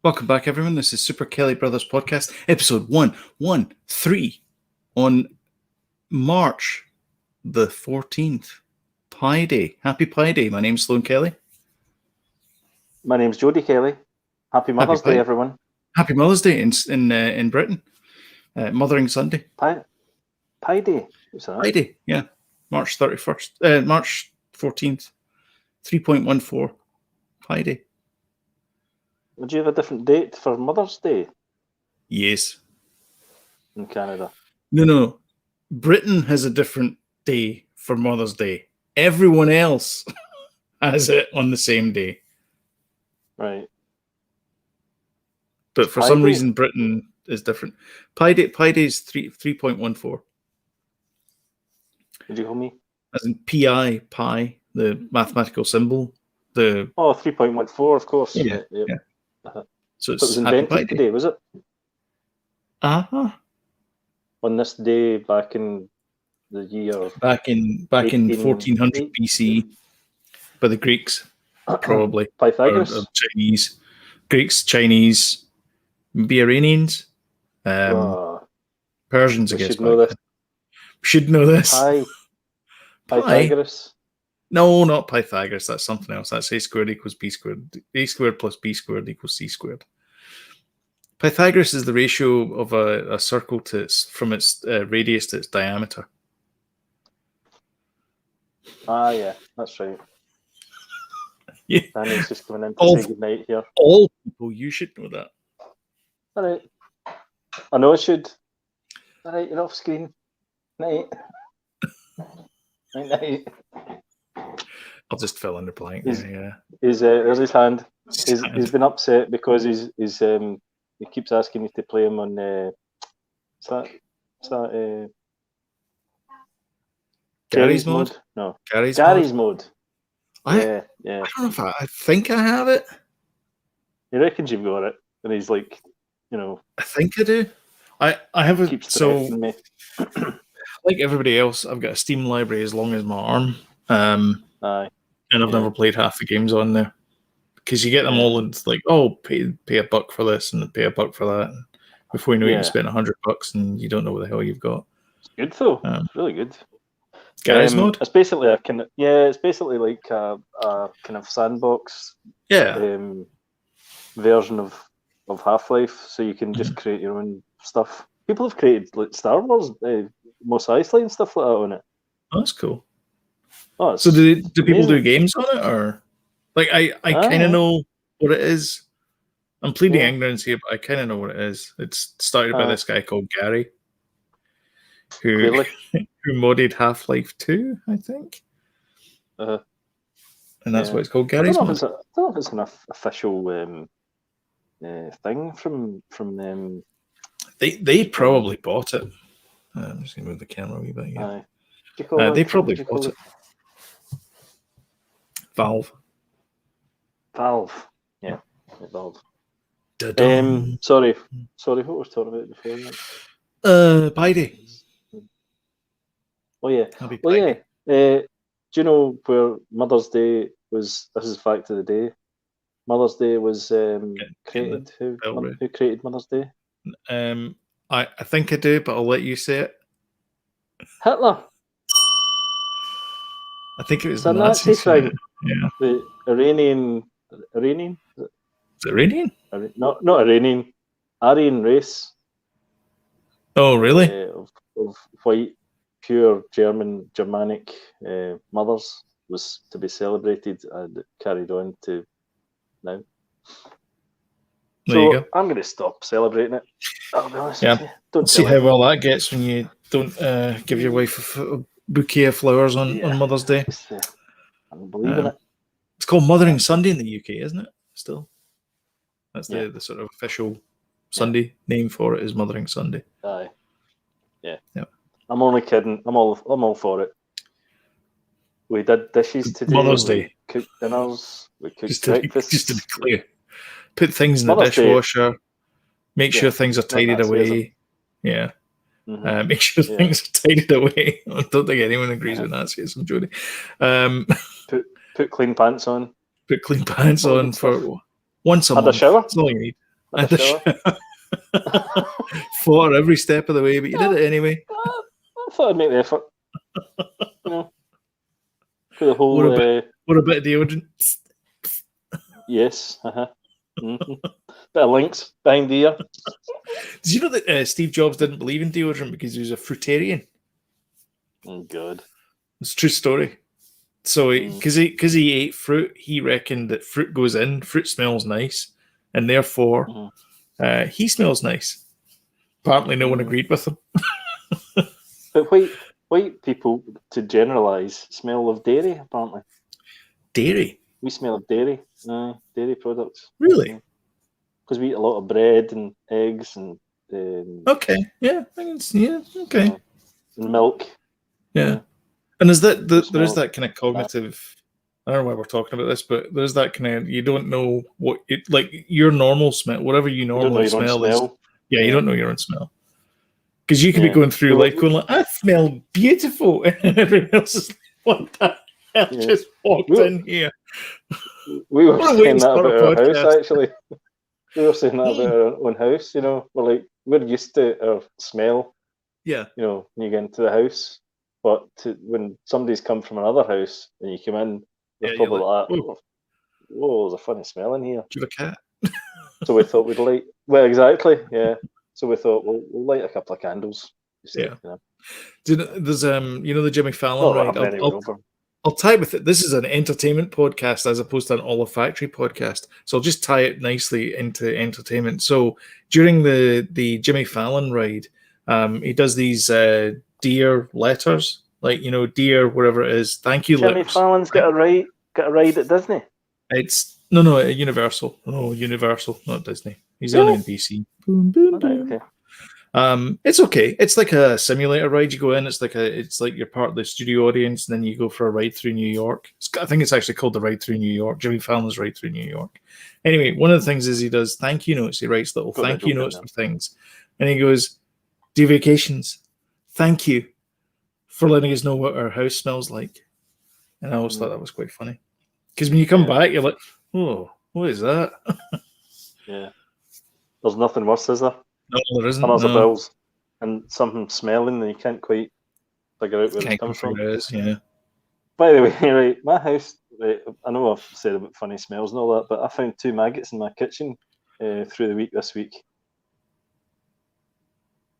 Welcome back, everyone. This is Super Kelly Brothers Podcast, episode 113 on March the 14th. Pi Day. Happy Pi Day. My name's Sloan Kelly. My name's Jodie Kelly. Happy Mother's Day, everyone. Happy Mother's Day in Britain. Mothering Sunday. Pi Day. What's that? Pi Day, yeah. March 31st. March 14th. 3.14. Pi Day. Would you have a different date for Mother's Day Yes. in Canada? No. Britain has a different day for Mother's Day. Everyone else has it on the same day. Right. But for some reason, Britain is different. Pi Day is 3.14. Would you call me? As in pi, the mathematical symbol. 3.14, of course. Yeah. So it was invented today, was it? Uh-huh. On this day back in the year... Back in 1400 BC by the Greeks, probably. Pythagoras? Or Chinese. Greeks, Chinese, maybe Iranians. Persians, I guess. Should know this. Pythagoras? No, not Pythagoras. That's something else. That's a squared equals b squared. A squared plus b squared equals c squared. Pythagoras is the ratio of a circle from its radius to its diameter. Yeah, that's right. Yeah. Danny's just coming in to say goodnight here. All people, you should know that. All right. I know I should. All right, you're off screen. Night. Night. I'll just fill in the blank. There's his hand. He's been upset because he keeps asking you to play him on. Gary's mode? No. Gary's mode. Yeah. I don't know if I think I have it. He reckons you've got it, and he's like, I think I do. I have a me. Like everybody else, I've got a Steam library as long as my arm. And I've never played half the games on there because you get them all and it's like, pay $1 for this and pay $1 for that. And before you know it, you spend $100 and you don't know what the hell you've got. It's good though. It's really good. Gary's mode. It's basically it's basically like a kind of sandbox. Version of Half-Life, so you can just create your own stuff. People have created like Star Wars, Mos Eisley and stuff like that on it. Oh, that's cool. So do people do games on it, or like I kind of know what it is. I'm pleading ignorance here, but I kind of know what it is. It's started by this guy called Gary, who modded Half-Life 2, I think. And that's why it's called Gary's mod. I don't know if it's an official thing from them. They probably bought it. I'm just gonna move the camera a wee bit. Yeah. They probably bought it. Valve. Yeah, Valve. Sorry, what was talking about before? Pi Day. Oh yeah. Happy Pi Day. Do you know where Mother's Day was? This is fact of the day. Mother's Day was created. Who created Mother's Day? I think I do, but I'll let you say it. Hitler. I think it was the Nazi thing. Yeah. The Iranian. Is it Iranian? Not Iranian. Aryan race. Oh, really? Of white, pure Germanic mothers was to be celebrated and carried on to now. There you go. I'm going to stop celebrating it. I'll be honest with you. Don't see how well that gets when you don't give your wife a bouquet of flowers on Mother's Day. I'm believing it. It's called Mothering Sunday in the UK, isn't it? Still, that's the sort of official Sunday name for it is Mothering Sunday. Aye. Yeah. I'm only kidding. I'm all for it. We did dishes today. Mother's Day. Cooked dinners. We cooked breakfast. Just to be clear, put things in the dishwasher. Make sure things are tidied away. Yeah. Mm-hmm. Make sure things are tidied away. I don't think anyone agrees with that. Says Jodie. Put clean pants on. Put clean pants on for once a month. Had a shower? That's all you need. had a shower. Fought every step of the way, but you did it anyway. I thought I'd make the effort. You know, for the whole. What a bit of deodorant. Yes. Mm-hmm. Bit of links behind the ear. Did you know that Steve Jobs didn't believe in deodorant because he was a fruitarian? Oh, God. It's a true story. So, because he ate fruit, he reckoned that fruit goes in, fruit smells nice, and therefore he smells nice. Apparently, no one agreed with him. But white people, to generalise, smell of dairy, apparently. Dairy? We smell of dairy. Dairy products. Really? Because we eat a lot of bread and eggs and... okay, yeah. Okay. And milk. Yeah. And is that there is that kind of cognitive... I don't know why we're talking about this, but there's that kind of... You don't know what... like, your normal smell, whatever you normally smell is... Yeah, you don't know your own smell. Because you could be going through life going like, I smell beautiful. And everyone else is like, what the hell just walked in here? We were saying that about our house, actually. We were saying that about our own house, you know. We're used to our smell. Yeah. You know, when you get into the house. But when somebody's come from another house and you come in, they're probably like, whoa, there's a funny smell in here. Do you have a cat? So we thought we'd light... Well, exactly, yeah. So we thought we'll light a couple of candles. Yeah. There's the Jimmy Fallon ride. I'll tie with it. This is an entertainment podcast as opposed to an olfactory podcast. So I'll just tie it nicely into entertainment. So during the Jimmy Fallon ride, he does these dear letters, like, you know, dear whatever it is, thank you letters. Jimmy Fallon's got a ride at Disney. It's no at Universal. Oh, Universal, not Disney. He's only in DC. Boom, boom, boom. Okay. It's okay. It's like a simulator ride. You go in. It's like you're part of the studio audience, and then you go for a ride through New York. I think it's actually called the Ride Through New York. Jimmy Fallon's Ride Through New York. Anyway, one of the things is he does thank you notes. He writes little thank you notes for things, and he goes, "Dear Vacations, thank you for letting us know what our house smells like." And I always thought that was quite funny because when you come back, you're like, "Oh, what is that?" Yeah, there's nothing worse, is there? No, there isn't. Tunnels of bills and something smelling and you can't quite figure out where it comes from. It is, yeah. By the way, right, my house, right, I know I've said about funny smells and all that, but I found 2 maggots in my kitchen through the week this week.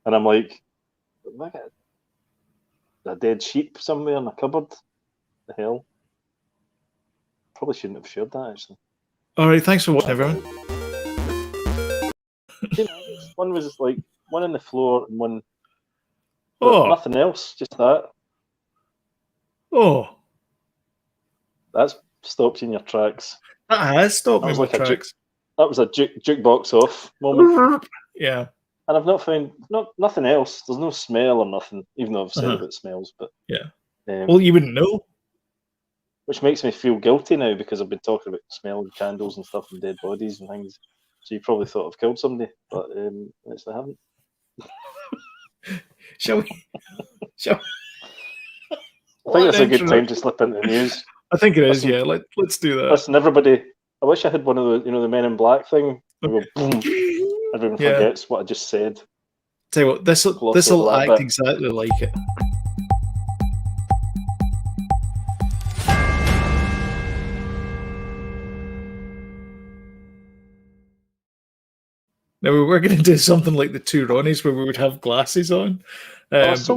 And I'm like, have I got a dead sheep somewhere in a cupboard? The hell? Probably shouldn't have shared that, actually. All right, thanks for watching, everyone. One was like one on the floor and one. Nothing else, just that. Oh, that's stopped you in your tracks. That has stopped me in my tracks. That was a jukebox off moment. Yeah. And I've not found nothing else. There's no smell or nothing, even though I've said about smells. But yeah. Well, you wouldn't know. Which makes me feel guilty now because I've been talking about smelling candles and stuff and dead bodies and things. So you probably thought I've killed somebody, but actually I haven't. Shall we? I think it's a good time to slip into the news. I think it is, yeah. Let's do that. Listen, everybody, I wish I had one of the, the Men in Black thing. Go, boom. Everyone forgets what I just said. Tell you what, this'll act exactly like it. Now we were going to do something like the 2 Ronnies where we would have glasses on, but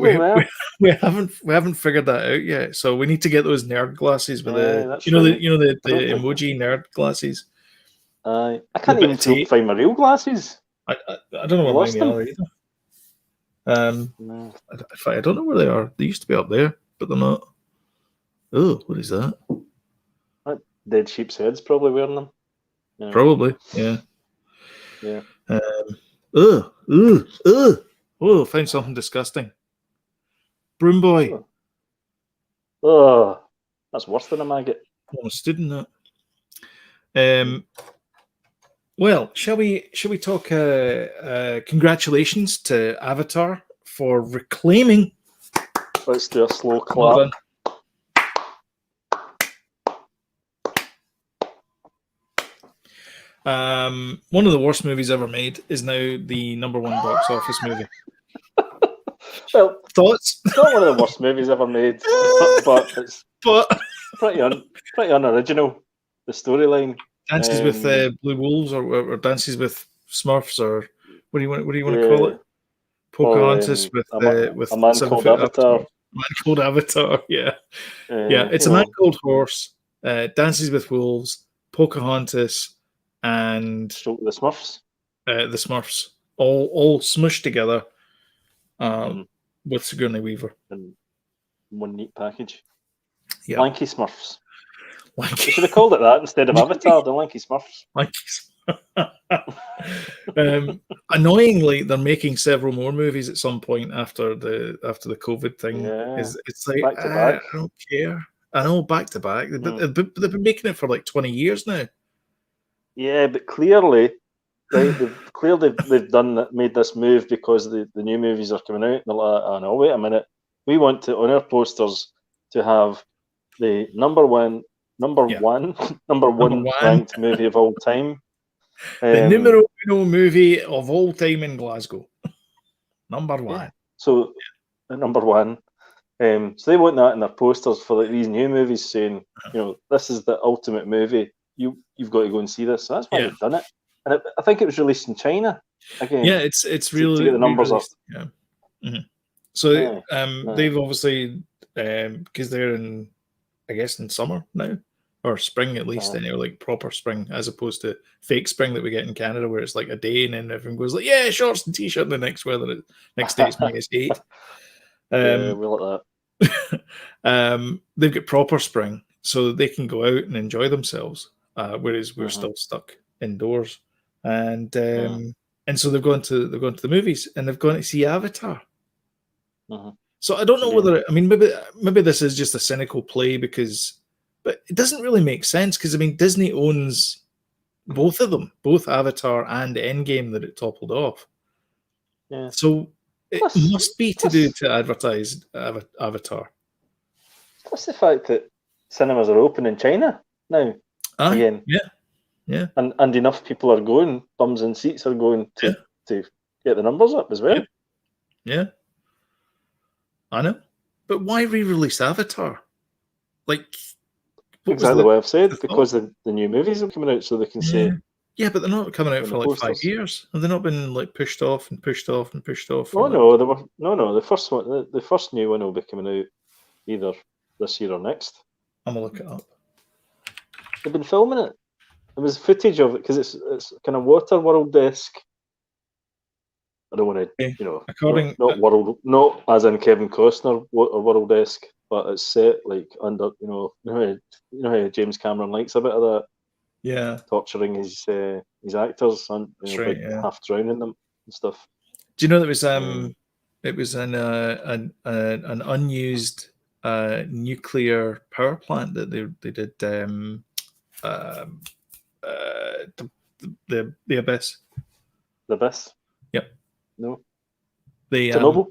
we haven't figured that out yet. So we need to get those nerd glasses with the emoji nerd glasses. I can't even find my real glasses. I don't know where mine are either. I don't know where they are. They used to be up there, but they're not. Oh, what is that? Dead sheep's heads probably wearing them. Yeah. Probably, yeah. Yeah. Oh, found something disgusting. Broom boy. Oh, that's worse than a maggot. Almost stood in that. Well, shall we talk congratulations to Avatar for reclaiming. Let's do a slow clap. One of the worst movies ever made is now the #1 box office movie. Well, thoughts? It's not one of the worst movies ever made, but it's pretty unoriginal. The storyline. Dances with Blue Wolves or Dances with Smurfs or what do you want to call it? Pocahontas with a man called Avatar. A man called Avatar. Yeah, It's a man called Horse. Dances with Wolves, Pocahontas, and the Smurfs. The Smurfs all smushed together with Sigourney Weaver in one neat package. Yeah, Lanky Smurfs. They should have called it that instead of Avatar. The Lanky Smurfs. Annoyingly, they're making several more movies at some point after the COVID thing. Yeah, it's like back to back. I don't care. I know, back to back. But they've been making it for like 20 years now. Yeah, but clearly, right? They've made this move because the new movies are coming out. And they're like, oh no, wait a minute. We want to on our posters to have the number one ranked movie of all time. The numero uno movie of all time in Glasgow. Number one. Yeah. So, number one. So they want that in their posters for like these new movies, saying, this is the ultimate movie. You've got to go and see this. So that's why they've done it. And I think it was released in China again. Yeah, it's really to get the numbers up. Yeah. Mm-hmm. So they've obviously because they're in, I guess, in summer now. Or spring at least, anyway, like proper spring, as opposed to fake spring that we get in Canada, where it's like a day and then everyone goes like, "Yeah, shorts and t-shirt." And the next day it's -8. Yeah, we like that. They've got proper spring, so they can go out and enjoy themselves, whereas we're still stuck indoors. And so they've gone to the movies and they've gone to see Avatar. So I don't know whether maybe this is just a cynical play but it doesn't really make sense because Disney owns both of them, both Avatar and Endgame that it toppled off. Yeah. So it must be to advertise Avatar. Plus the fact that cinemas are open in China now again. Yeah. And enough people are going, bums in seats are going to get the numbers up as well. Yeah. I know. But why re-release Avatar? Exactly what I've said, because the new movies are coming out, so they can say. Yeah, but they're not coming out for like 5 years. Have they not been like pushed off and pushed off and pushed off? No, they were the first one. The first new one will be coming out either this year or next. I'm gonna look it up. They've been filming it. There was footage of it because it's kind of Waterworld-esque. I don't want to, not as in Kevin Costner Waterworld-esque, but it's set like under, how James Cameron likes a bit of that. Yeah, torturing his actors and half drowning them and stuff. Do you know that it was an unused nuclear power plant that they did the Abyss. The Abyss. Yep. No. Chernobyl.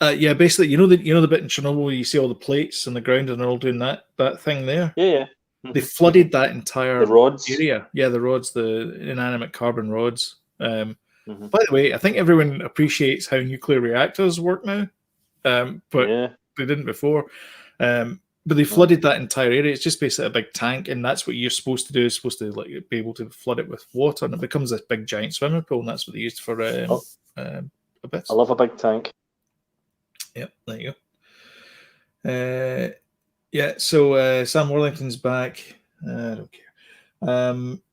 Yeah, basically, the bit in Chernobyl where you see all the plates on the ground and they're all doing that thing there. Yeah. They flooded that entire rods. area. Yeah, the rods, the inanimate carbon rods. By the way, I think everyone appreciates how nuclear reactors work now, but they didn't before. But they flooded that entire area. It's just basically a big tank, and that's what you're supposed to do. Is supposed to be able to flood it with water, and it becomes this big giant swimming pool, and that's what they used for Abyss. I love a big tank. Yep, there you go. So Sam Worthington's back. I don't care.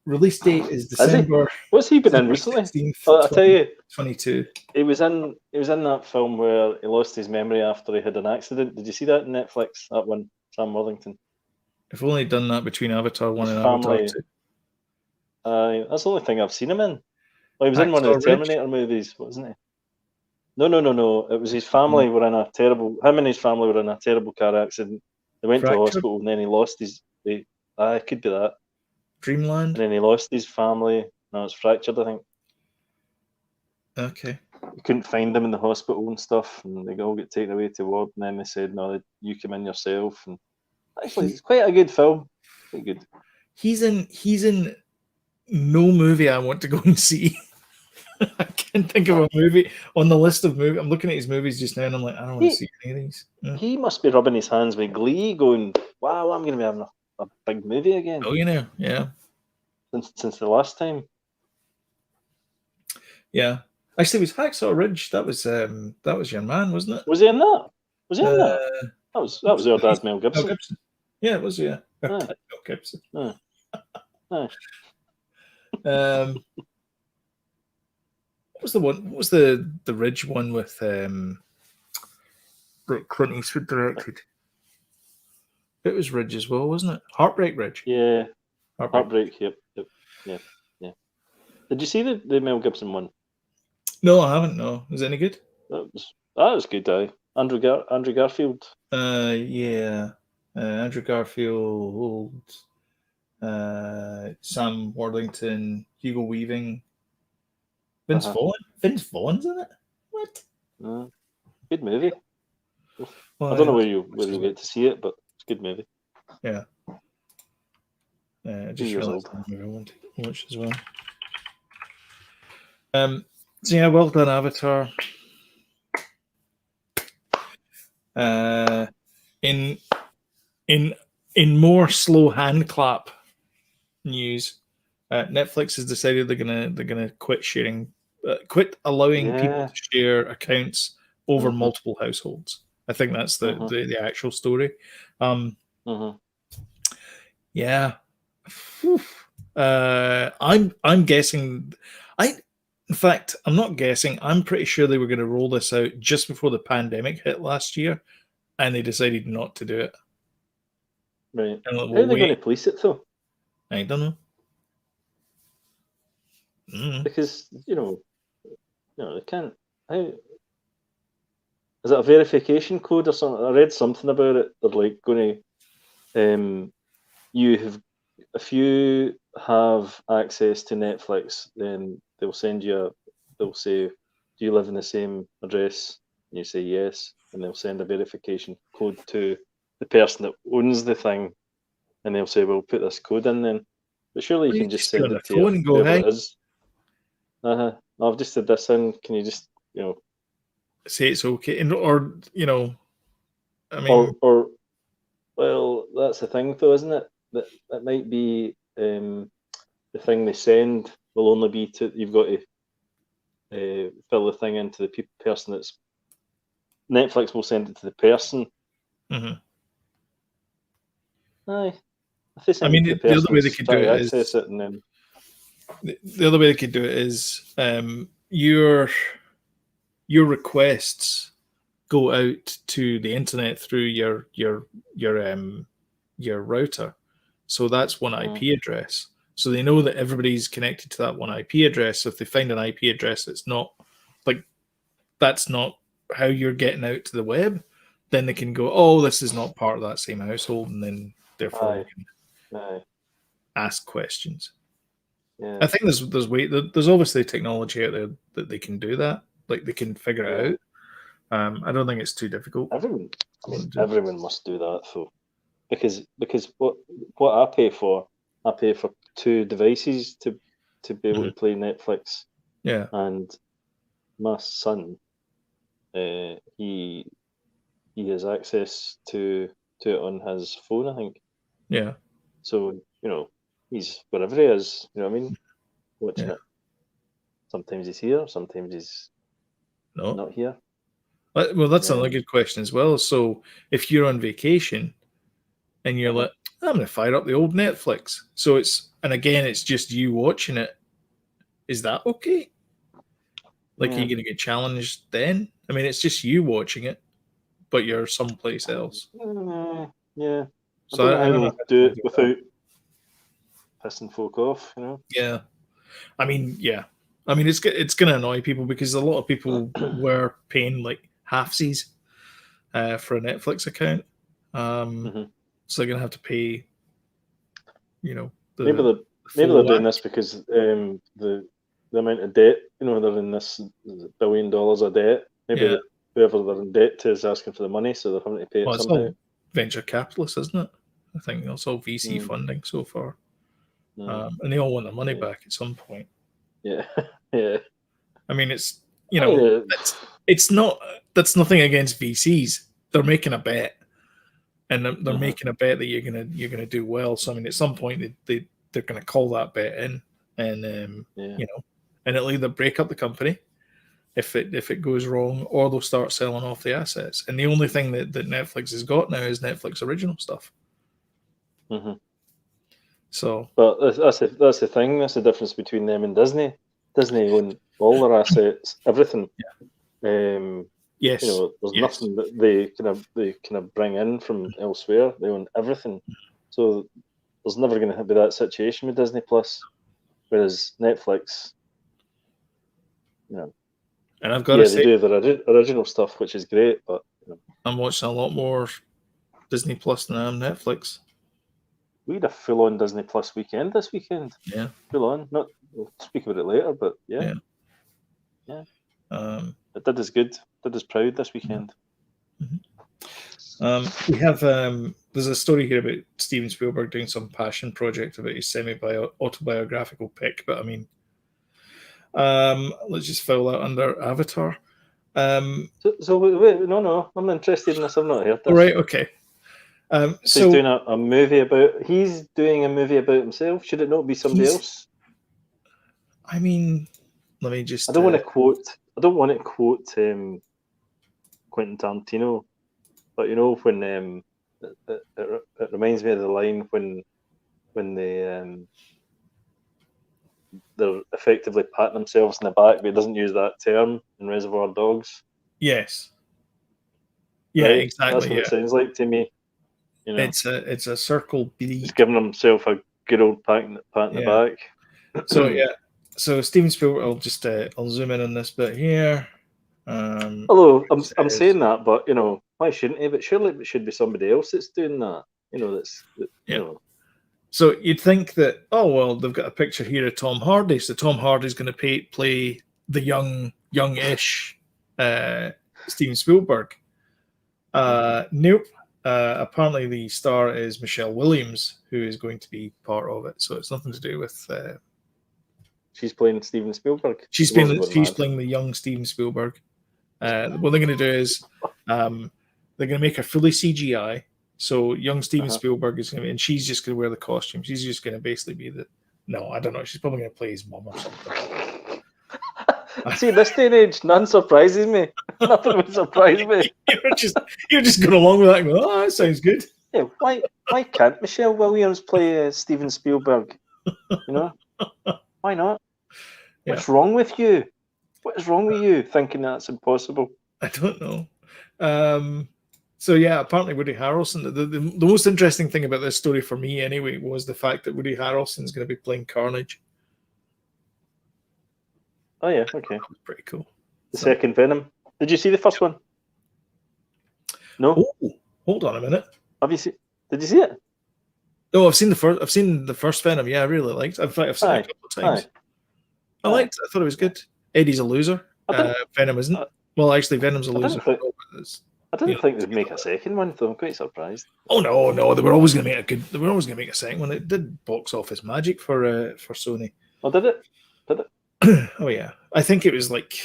Release date is December. What's he been in recently? 16th, I'll tell you. 22. He was in that film where he lost his memory after he had an accident. Did you see that on Netflix? That one, Sam Worthington. I've only done that between Avatar 1 and Avatar 2. That's the only thing I've seen him in. Well, he was in one of the Terminator movies, wasn't he? No. It was his family were in a terrible. Him and his family were in a terrible car accident. They went to the hospital and then he lost his. It could be that. Dreamland. And then he lost his family. No, it's Fractured, I think. Okay. You couldn't find him in the hospital and stuff, and they all get taken away to ward. And then they said, "No, you come in yourself." And actually, it's quite a good film. Quite good. He's in no movie I want to go and see. I can't think of a movie on the list of movies. I'm looking at his movies just now, and I'm like, I don't want to see any of these. Yeah. He must be rubbing his hands with glee, going, "Wow, I'm going to be having a big movie again." Billionaire, yeah. Since the last time. Yeah, actually, it was Hacksaw Ridge. That was your man, wasn't it? Was he in that? Was he in that? That was our dad, Mel Gibson. Mel Gibson. Yeah, it was. Yeah, Mel Gibson. What was the one? What was the Ridge one with that Clint Eastwood directed? It was Ridge as well, wasn't it? Heartbreak Ridge. Yeah, Heartbreak. Yep. Did you see the Mel Gibson one? No, I haven't. No, is it any good? That was good. Andrew Garfield. Yeah. Andrew Garfield, Sam Worthington, Hugo Weaving, Vince Vaughn. Vince Vaughn's in it. What? Good movie. Well, I don't know where you get to see it, but it's a good movie. Yeah. Just realized I want to watch as well. So yeah, well done, Avatar. In more slow hand clap news, Netflix has decided they're gonna quit allowing people to share accounts over multiple households. I think that's the actual story. Yeah. I'm guessing. In fact, I'm not guessing. I'm pretty sure they were going to roll this out just before the pandemic hit last year, and they decided not to do it. Right. How are they going to police it, though? I don't know. Because they can't. How is that a verification code or something? I read something about it. They're like going to. If you have access to Netflix, then they'll send you. They'll say, "Do you live in the same address?" And you say yes, and they'll send a verification code to the person that owns the thing, and they'll say, "Well, put this code in then." But surely you can just send it to phone and go, "Hey, it is." I've just said this in. Can you just say it's okay, or I mean, or well, that's the thing, though, isn't it? That might be the thing they send will only be to you've got to fill the thing into the person that's Netflix will send it to the person. Aye. I mean, the other way they could do it is the other way they could do it is your requests go out to the internet through your router. So that's one IP address. So they know that everybody's connected to that one IP address. So if they find an IP address that's not that's not how you're getting out to the web, then they can go, "Oh, this is not part of that same household," and then therefore they can ask questions. Yeah. I think there's obviously technology out there that they can do that. Like they can figure it out. I don't think it's too difficult. Everyone must do that though, because what I pay for 2 devices to be able to play Netflix. Yeah. And my son, he has access to it on his phone, I think. Yeah. So he's wherever he is. You know what I mean? Watching it. Sometimes he's here. Sometimes he's not here. Well, that's another good question as well. So if you're on vacation and you're like, "I'm going to fire up the old Netflix," so it's just you watching it. Is that okay? Like, are you going to get challenged then? I mean, it's just you watching it, but you're someplace else. Yeah. So I don't know how to do it without pissing folk off, Yeah. I mean, it's going to annoy people because a lot of people were paying like halfsies for a Netflix account. So they're going to have to pay, maybe they're doing this because the amount of debt, they're in this $1 billion of debt. Maybe whoever they're in debt to is asking for the money, so they're having to pay it somehow. It's all venture capitalists, isn't it? I think that's all VC funding so far. And they all want their money back at some point. Yeah, yeah. I mean, it's it's not. That's nothing against VCs. They're making a bet, and they're making a bet that you're gonna do well. So I mean, at some point they're gonna call that bet in, and and it'll either break up the company if it goes wrong, or they'll start selling off the assets. And the only thing that Netflix has got now is Netflix original stuff. So, but that's the thing. That's the difference between them and Disney. Disney own all their assets, everything. Yes, there's nothing that they kind of bring in from elsewhere. They own everything, so there's never going to be that situation with Disney Plus. Whereas Netflix, and I've got to say, they do their original stuff, which is great. But I'm watching a lot more Disney Plus than I am Netflix. We had a full-on Disney Plus weekend this weekend. Yeah, full-on. We'll speak about it later, but yeah. It did us good. Did us proud this weekend. We have there's a story here about Steven Spielberg doing some passion project about his semi-autobiographical pick, but I mean, let's just file that under Avatar. So wait, no, I'm interested in this. I've not heard this. All right, okay. So he's doing a movie about. He's doing a movie about himself. Should it not be somebody else? I mean, let me just. I don't want to quote Quentin Tarantino, but when it reminds me of the line when they're effectively patting themselves in the back, but he doesn't use that term in Reservoir Dogs. Yes. Yeah, right? Exactly. That's what it sounds like to me. It's a circle beat. He's giving himself a good old pat in the back. So Steven Spielberg, I'll zoom in on this bit here. Although I'm saying that, but why shouldn't he? But surely it should be somebody else that's doing that. So you'd think that they've got a picture here of Tom Hardy, so Tom Hardy's going to play the youngish Steven Spielberg. Nope. Apparently the star is Michelle Williams, who is going to be part of it. So it's nothing to do with. She's playing Steven Spielberg. She's playing the young Steven Spielberg. What they're going to do is they're going to make her fully CGI. So young Steven Spielberg is going to be, and she's just going to wear the costume. She's just going to basically be I don't know. She's probably going to play his mom or something. See, this day and age, none surprises me. Nothing would surprise me. You're just going along with that and go, that sounds good. Yeah, why can't Michelle Williams play Steven Spielberg? Why not? Yeah. What's wrong with you? What is wrong with you thinking that's impossible? I don't know. So yeah, apparently Woody Harrelson. The most interesting thing about this story for me, anyway, was the fact that Woody Harrelson is going to be playing Carnage. Oh yeah, okay. That was pretty cool. The second Venom. Did you see the first one? No. Oh, hold on a minute. Did you see it? No, I've seen the first Venom. Yeah, I really liked it. In fact, I've seen it a couple of times. I liked it. I thought it was good. Eddie's a loser. Venom isn't. Well, actually, Venom's a loser. I didn't think they'd make a second one, though. I'm quite surprised. Oh no, they were always going to make a second one. It did box office magic for Sony. Oh, did it? Oh yeah, I think it was like,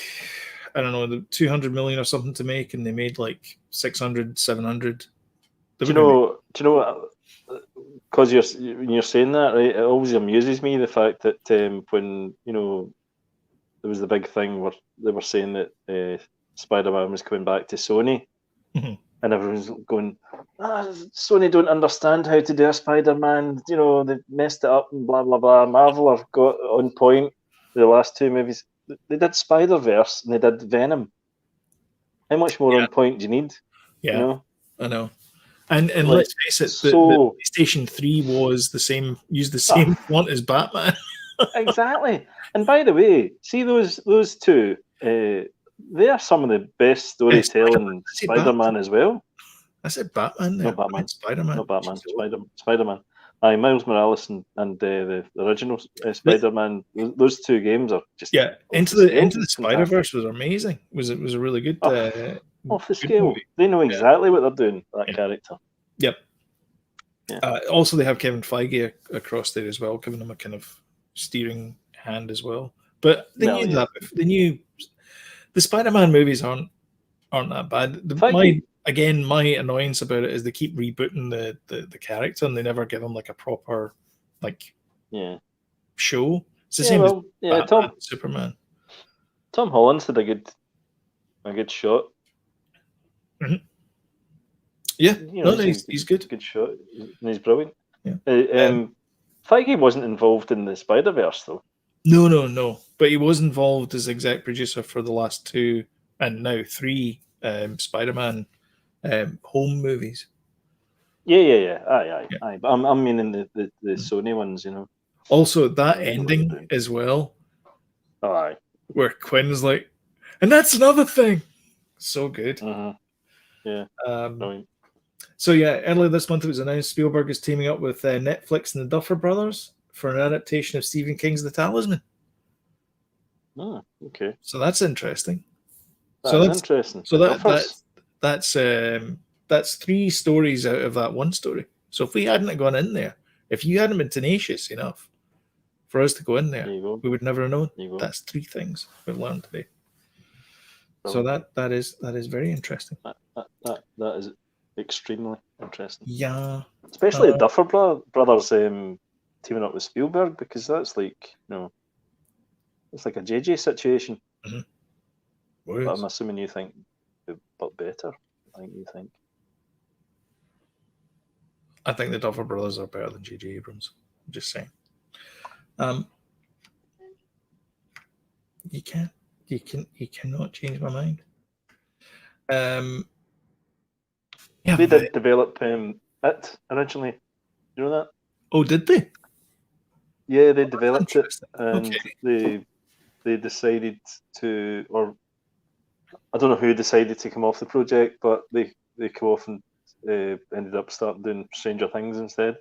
I don't know, the 200 million or something to make, and they made like 600, 700. Do you know what? Because you're saying that, right? It always amuses me the fact that when there was the big thing where they were saying that Spider-Man was coming back to Sony, and everyone's going, Sony don't understand how to do a Spider-Man. They messed it up and blah blah blah. Marvel have got on point. The last two movies, they did Spider-Verse and they did Venom. How much more on point do you need? Yeah, I know. And let's face it, the PlayStation 3 used the same font as Batman. Exactly. And by the way, see those two, they are some of the best storytelling Spider-Man as well. I said Batman there. No, Batman. Spider-Man. No, Batman. Spider-Man. Miles Morales and the original Spider-Man. Those two games are just Into the Spider-Verse was amazing. It was a really good off the scale. Movie. They know exactly what they're doing. That character. Yep. Also, they have Kevin Feige across there as well, giving them a kind of steering hand as well. But they knew that. They knew the Spider-Man movies aren't that bad. My annoyance about it is they keep rebooting the character and they never give him like a proper show. It's the same as Batman, Superman. Tom Holland's had a good shot. Mm-hmm. Yeah, he's good. Good shot, and he's brilliant. Yeah. Feige wasn't involved in the Spider-Verse though. No. But he was involved as exec producer for the last 2 and now 3 Spider-Man home movies. Yeah. Aye. But I'm meaning the Sony ones, you know. Also, that ending as well. Oh, aye. Where Quinn's like, and that's another thing. So good. Mm-hmm. Yeah. Brilliant. So earlier this month it was announced Spielberg is teaming up with Netflix and the Duffer Brothers for an adaptation of Stephen King's The Talisman. Oh, okay. So that's interesting. That's interesting. So that's 3 stories out of that 1 story. So if we hadn't gone in there, if you hadn't been tenacious enough for us to go in there, we would never have known. That's 3 things we've learned today. Brilliant. So that is very interesting. That is extremely interesting. Yeah, especially the Duffer Brothers teaming up with Spielberg, because that's like it's like a JJ situation. Mm-hmm. But I'm assuming you think, but better. I think the Duffer Brothers are better than J.J. Abrams. I'm just saying. You cannot change my mind. They did develop it originally. You know that? Oh, did they? Yeah, they developed it, and they decided to, or I don't know who decided to come off the project, but they come off and ended up starting doing Stranger Things instead.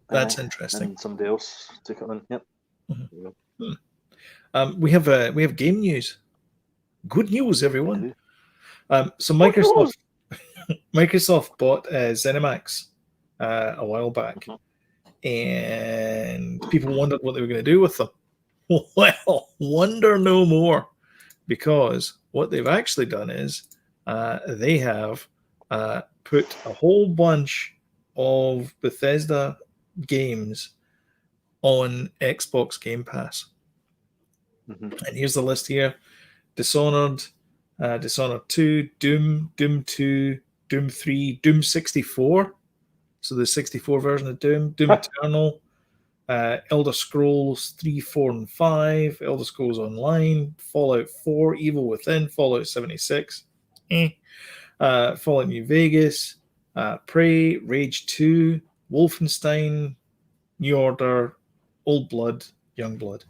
That's interesting. And somebody else took it on. Yep. Mm-hmm. We have game news. Good news, everyone. So Microsoft bought ZeniMax a while back, and people wondered what they were going to do with them. Well, wonder no more, because what they've actually done is they have put a whole bunch of Bethesda games on Xbox Game Pass. And here's the list here: Dishonored, Dishonored 2, Doom 2, Doom 3, Doom 64. So the 64 version of Doom Eternal, Elder Scrolls 3, 4, and 5, Elder Scrolls Online, Fallout 4, Evil Within, Fallout 76, Fallout New Vegas, Prey, Rage 2, Wolfenstein, New Order, Old Blood, Young Blood.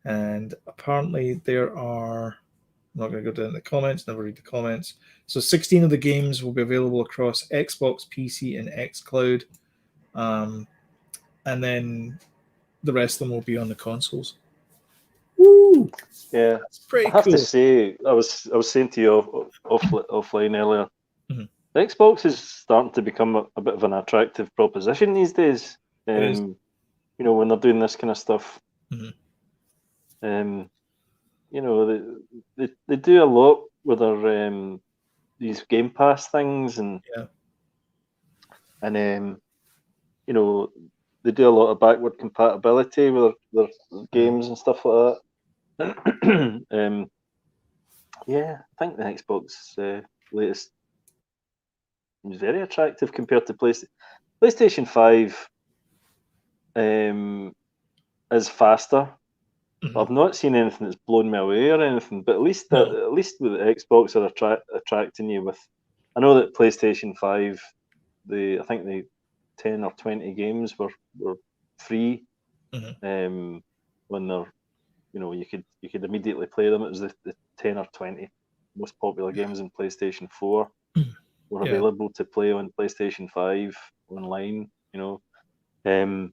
And apparently there are, I'm not going to go down the comments, never read the comments. So 16 of the games will be available across Xbox, PC, and xCloud. And then the rest of them will be on the consoles. Woo! Yeah, that's pretty cool. I have to say, I was saying to you offline earlier, the Xbox is starting to become a bit of an attractive proposition these days. You know, when they're doing this kind of stuff. You know, they do a lot with their these Game Pass things, and you know, they do a lot of backward compatibility with their games and stuff like that. Yeah, I think the Xbox latest is very attractive compared to PlayStation. PlayStation 5 is faster. I've not seen anything that's blown me away or anything, but at least with the Xbox are attracting you with. I know that PlayStation 5, I think the 10 or 20 games were free. When they're, you know, you could immediately play them. It was the 10 or 20 most popular games in PlayStation 4 were available to play on PlayStation 5 online. You know, and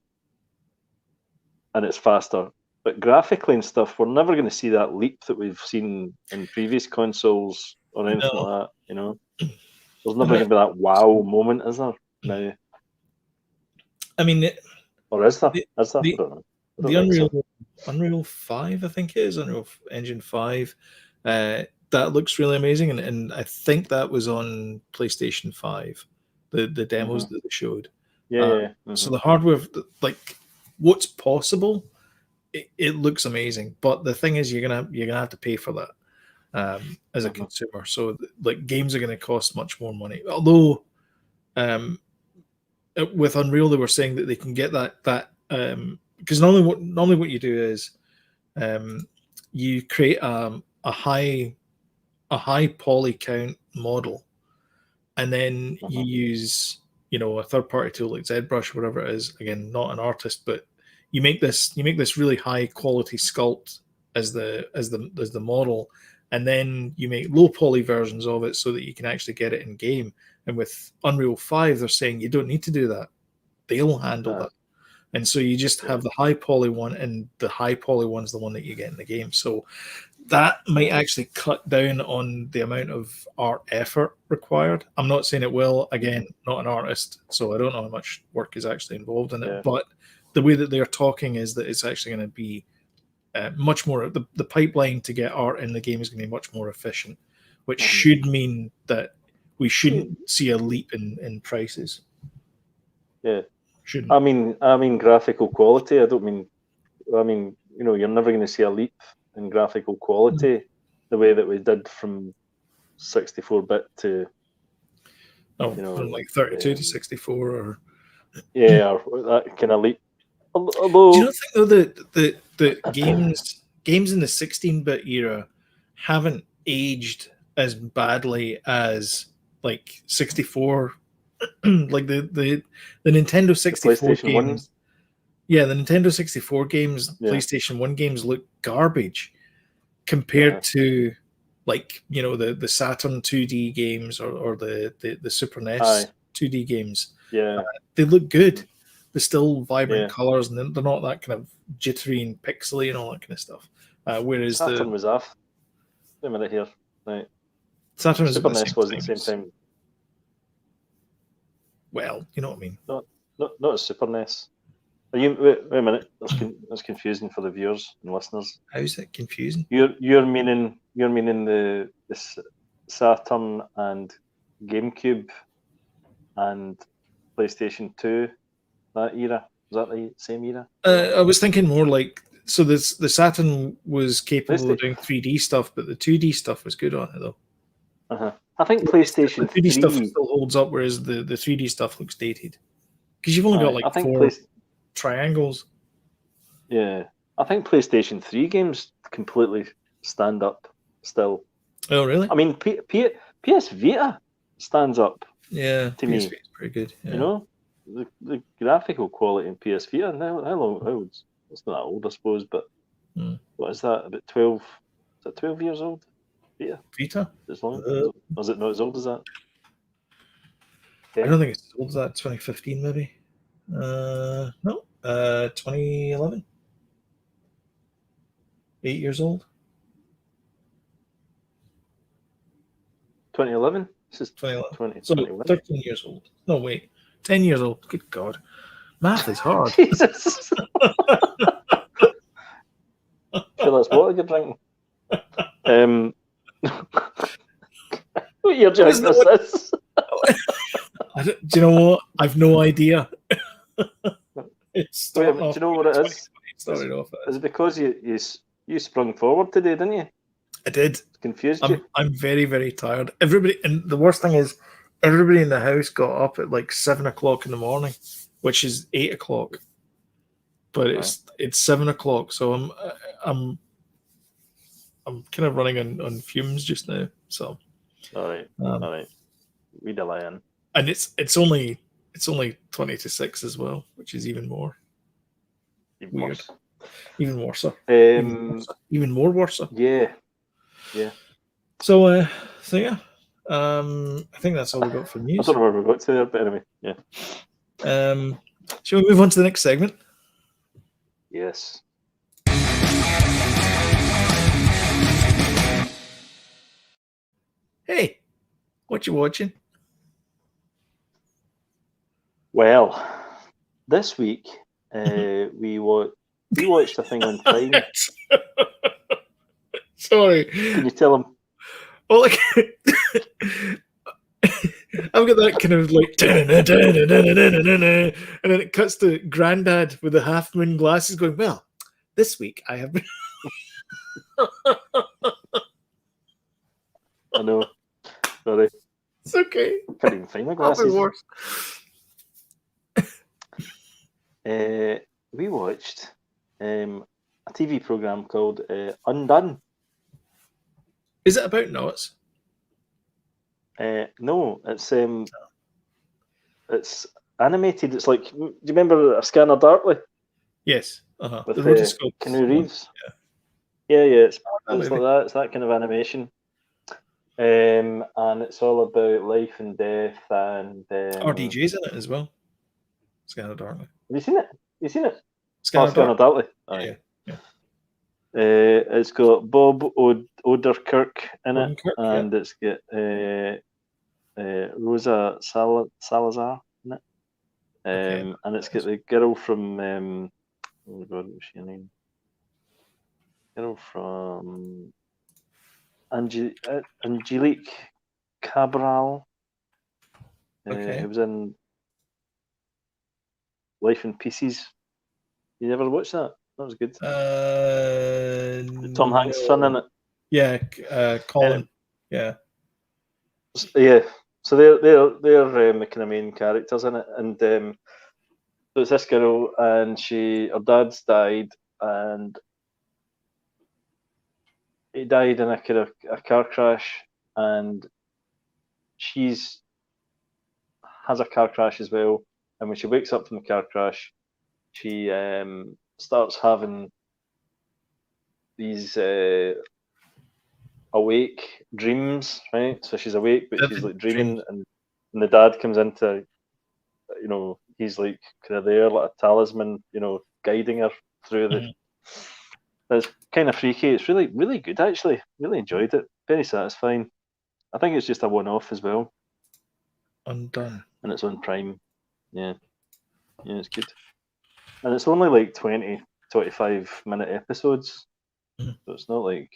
it's faster. But graphically and stuff, we're never going to see that leap that we've seen in previous consoles or anything like that, you know. There's never going to be that wow moment, is there? No. I mean, or is there? I don't know. The Unreal 5, I think it is, Unreal Engine 5. That looks really amazing, and I think that was on PlayStation 5, the demos that they showed. So the hardware, like what's possible, it looks amazing. But the thing is, you're gonna have to pay for that as a consumer. So like games are going to cost much more money. Although with Unreal, they were saying that they can get that because normally what you do is you create a high poly count model, and then you use a third party tool like ZBrush or whatever it is. Again, not an artist, but you make this really high quality sculpt as the model, and then you make low poly versions of it so that you can actually get it in game. And with Unreal 5, they're saying you don't need to do that. They'll handle that. And so you just have the high poly one, and the high poly one's the one that you get in the game. So that might actually cut down on the amount of art effort required. I'm not saying it will. Again, not an artist, so I don't know how much work is actually involved in it. But the way that they're talking is that it's actually going to be much more. The pipeline to get art in the game is going to be much more efficient, which should mean that we shouldn't see a leap in prices. Yeah. Shouldn't. I mean graphical quality. I mean, you're never going to see a leap in graphical quality the way that we did from 64-bit to from like 32 to 64 or or that kind of leap. Although, do you not think though that the games in the 16-bit era haven't aged as badly as like 64, like the Nintendo 64 games? 1? Yeah, the Nintendo 64 games, PlayStation 1 games look garbage compared to like the Saturn 2D games or the Super NES 2D games. They look good. They're still vibrant colors, and they're not that kind of jittery and pixely and all that kind of stuff. Whereas Saturn was off. Wait a minute here. Right. Saturn was Super NES was at the same time. Well, you know what I mean. Not a Super NES. Wait a minute. That's confusing for the viewers and listeners. How is it confusing? You're meaning the Saturn and GameCube and PlayStation 2, that era? Was that the same era? I was thinking more like, so the Saturn was capable of doing 3D stuff, but the 2D stuff was good on it though. I think PlayStation 3 stuff still holds up, whereas the 3D stuff looks dated. Because you've only got like four triangles. Yeah. I think PlayStation 3 games completely stand up still. Oh, really? I mean, PS Vita stands up. Yeah, to PS me. Vita's pretty good. Yeah. You know, the graphical quality in PS Vita. How old? It's not that old, I suppose, but what is that? About 12? Is that 12 years old? Vita? As long? Was it not as old as that? I don't think it's as old as that. 2015, maybe. No. 2011. 8 years old. 2011? This is 2011. So 13 years old. No, wait. 10 years old. Good God. Math is hard. Jesus. Sure, that's water you're drinking. What year do you think this is? Do you know what? I've no idea. Do you know what it is? It's because you sprung forward today, didn't you? I did. It confused you. I'm very, very tired. Everybody, and the worst thing is, everybody in the house got up at like 7 o'clock in the morning, which is 8 o'clock. But it's 7 o'clock, so I'm kind of running on fumes just now. So all right. We delay in. And it's only 20 to 6 as well, which is even more weird. Even worse. Even more worse. Yeah. So yeah. I think that's all we got for news. I don't know where we got to there, but anyway, yeah. Shall we move on to the next segment? Yes. Hey, what you watching? Well, this week we watched a thing on Prime. Sorry. Can you tell them? Well, like, I've got that kind of like, and then it cuts to Grandad with the half moon glasses going, well, this week I have been. I know. Sorry. It's okay. Can't even find my glasses. Worse. We watched a TV program called Undone. Is it about knots? No, it's animated. It's like, do you remember A Scanner Darkly? Yes. With the rotoscope. Keanu Reeves. Yeah. It's like maybe. that. It's that kind of animation. And it's all about life and death and RDJ's in it as well. Scanner Darkly. Have you seen it? Scanner Darkly. Yeah. It's got Bob Odenkirk in it, and it's got Rosa Salazar in it, and it's got the girl from oh god, what's her name? Girl from Angelique Cabral. Who was in Life in Pieces. You never watched that? That was good. Tom Hanks' son in it. Yeah, Colin. Yeah. So they're kind of main characters in it, and so it's this girl, and her dad's died, and he died in a kind of a car crash, and she's has a car crash as well. And when she wakes up from the car crash, she starts having these awake dreams, right? So she's awake, but she's like dreaming, and the dad comes into, he's like kind of there, like a talisman, guiding her through the. It's kind of freaky. It's really, really good, actually. Really enjoyed it. Very satisfying. I think it's just a one-off as well. Undone. And it's on Prime. Yeah, it's good. And it's only like 20, 25-minute episodes. So it's not like,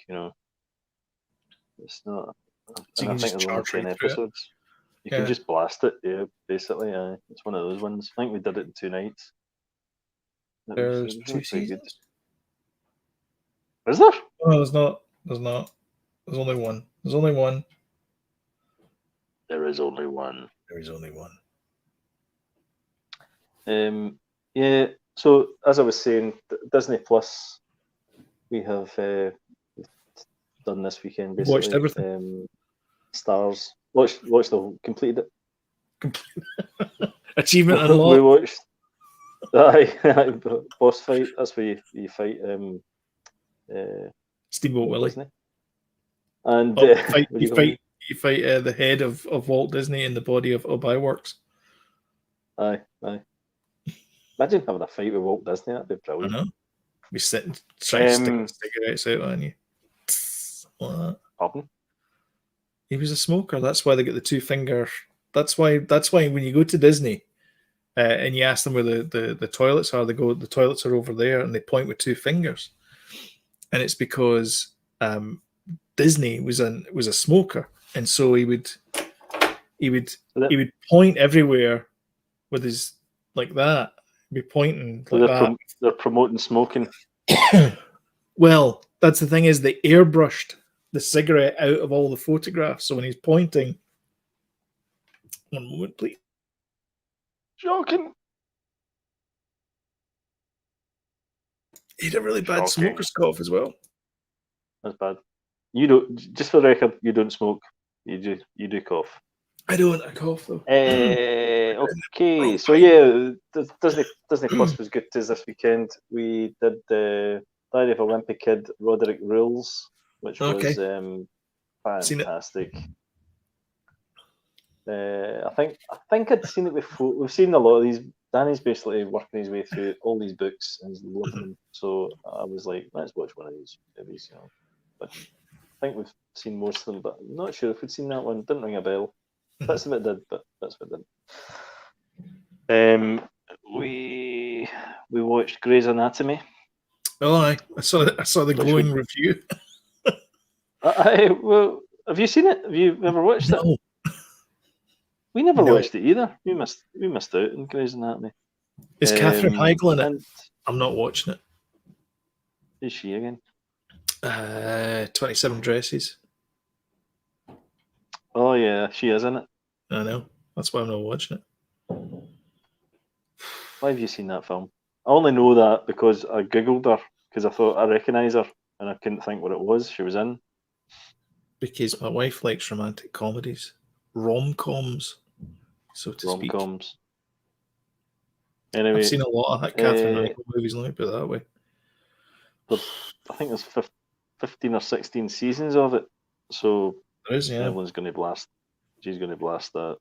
it's not. So I think there's only 10 episodes. You can just blast it, basically. It's one of those ones. I think we did it in 2 nights. There's 2 seasons. Good. Is there? No, there's not. There's not. There's only one. There's only one. There is only one. There is only one. Yeah. So as I was saying, Disney Plus, we have done this weekend. Basically, watched everything. Stars. Watched the whole, completed it. Achievement unlocked. We watched. Boss fight. That's where you fight. Steamboat Willie. Disney. And you fight the head of Walt Disney in the body of Iworks. Aye. Imagine having a fight with Walt Disney. That'd be brilliant. I know. Be sitting trying to stick cigarettes out on you. Pardon? He was a smoker. That's why they get the 2 finger. That's why when you go to Disney and you ask them where the toilets are, they go, the toilets are over there, and they point with 2 fingers. And it's because Disney was a smoker, and so he would point everywhere with his like that. He'd be pointing like that. They're promoting smoking. Well, that's the thing, is they airbrushed the cigarette out of all the photographs. So when he's pointing, one moment, please. Joking. He had a really bad smoker's cough as well. That's bad. You don't. Just for the record, you don't smoke. You do cough. I don't. I cough though. Okay, so yeah, Disney Plus was good to us this weekend. We did the Diary of a Wimpy Kid, Roderick Rules, which was fantastic. I think I'd seen it before. We've seen a lot of these. Danny's basically working his way through all these books and he's loving them. So I was like, let's watch one of these movies. But I think we've seen most of them, but I'm not sure if we'd seen that one. Didn't ring a bell. That's what it did, but that's what it did. We watched Grey's Anatomy. Oh, I saw the glowing review. Well, have you seen it? Have you ever watched it? We never watched it either. We missed out on Grey's Anatomy. Is Katherine Heigl in it? I'm not watching it. Is she again? 27 Dresses. Oh yeah, she is in it. I know. That's why I'm not watching it. Why have you seen that film? I only know that because I googled her because I thought I recognise her and I couldn't think what it was she was in. Because my wife likes romantic comedies, rom-coms, so to speak. Rom-coms. Anyway, I've seen a lot of Katherine Heigl movies. Let me put it that way. I think there's 15 or 16 seasons of it, so there is. Yeah, Evelyn's going to blast. She's going to blast that.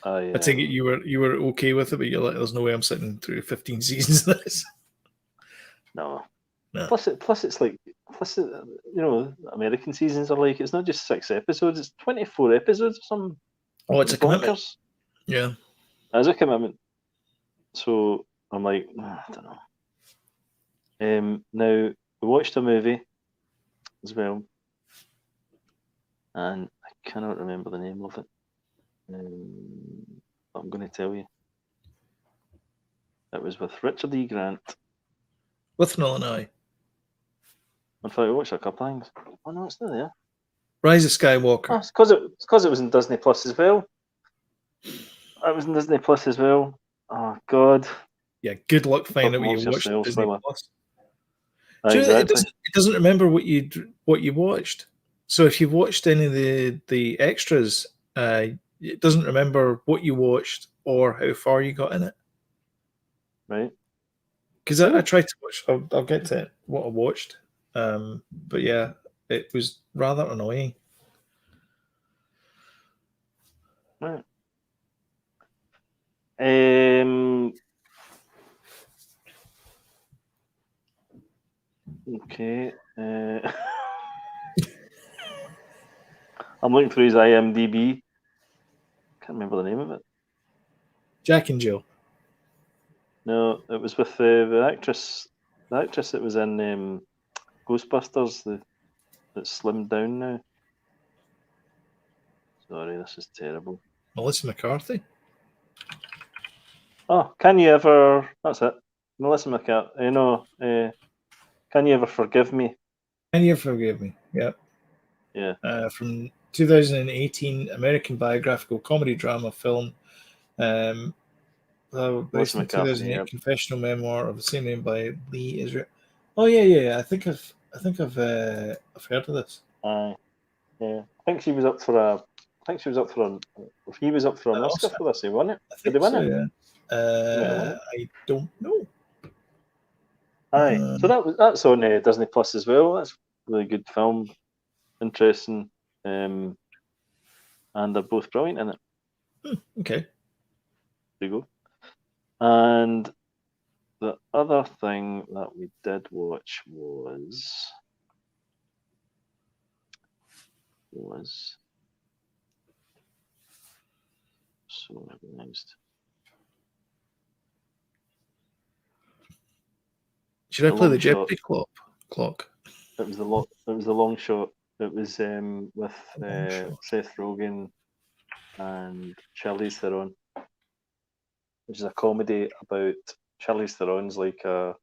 I take it you were okay with it, but you're like, there's no way I'm sitting through 15 seasons of this. No. Plus it's like American seasons are like, it's not just 6 episodes, it's 24 episodes or something. Oh, it's a commitment. Yeah, it's a commitment. So I'm like, I don't know. Now we watched a movie as well, and I cannot remember the name of it. I'm going to tell you. It was with Richard E. Grant. With Nolan Eye. In fact, we watched a couple of things. Oh no, it's not there. Rise of Skywalker. Oh, it's because it was in Disney Plus as well. It was in Disney Plus as well. Oh God. Yeah, good luck finding what you watched on Disney Plus. Exactly. It doesn't remember what you watched. So if you watched any of the extras, it doesn't remember what you watched or how far you got in it. Right. Because I tried to watch. I'll get to what I watched. But yeah, it was rather annoying. Right. Okay. I'm looking through his IMDb. Can't remember the name of it. Jack and Jill. No, it was with the actress. The actress that was in Ghostbusters. That's slimmed down now. Sorry, this is terrible. Melissa McCarthy. Oh, Can You Ever? That's it. Melissa McCarthy. Can You Ever Forgive Me? Can You Ever Forgive Me? Yep. Yeah. From 2018 American biographical comedy drama film. Based on 2008 confessional memoir of the same name by Lee Israel. Oh yeah. I think I've heard of this. Yeah. I think she was up for a. He was up for an Oscar for this. He won it. Did he win it? Yeah. I don't know. Aye. So that's on Disney Plus as well. That's a really good film, interesting, and they're both brilliant in it. Okay. There you go. And the other thing that we did watch was so organized. Should I play the Jeopardy clock? It was the long shot. It was with Seth Rogen and Charlize Theron, which is a comedy about Charlize Theron's like a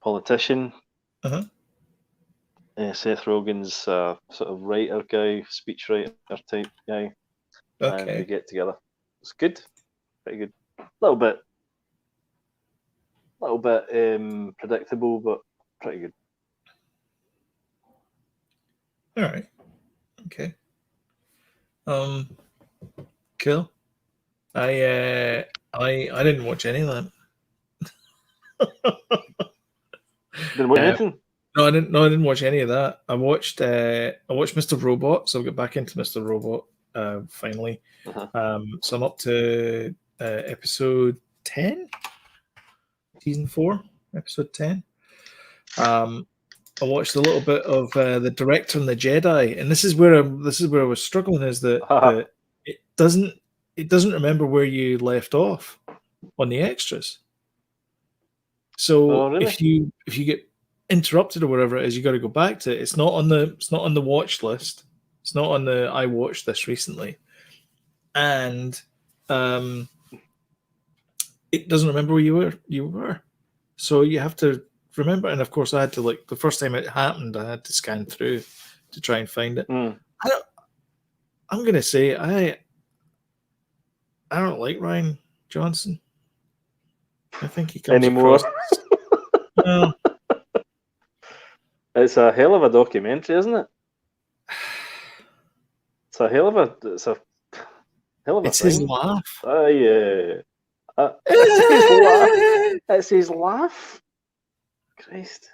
politician. Uh-huh. Seth Rogen's sort of writer guy, speechwriter type guy. Okay. And they get together. It's good, pretty good. A little bit predictable, but pretty good. All right. Okay. Cool. I didn't watch any of that. Didn't watch anything? No, I didn't watch any of that. I watched Mr. Robot, so I'll get back into Mr. Robot finally. Uh-huh. So I'm up to episode 10, season 4, episode 10. I watched a little bit of the Director and the Jedi, and this is where I was struggling, is that it it doesn't remember where you left off on the extras. So really? if you get interrupted or whatever it is, you got to go back to it. It's not on the watch list. It's not on the I watched this recently, and it doesn't remember where you were. So you have to remember. And of course, I had to, like, the first time it happened, I had to scan through to try and find it. I'm gonna say I don't like Rian Johnson. I think he comes anymore. Well, it's a hell of a documentary, isn't it? It's a hell of a it's thing. his laugh. It's his laugh. Christ.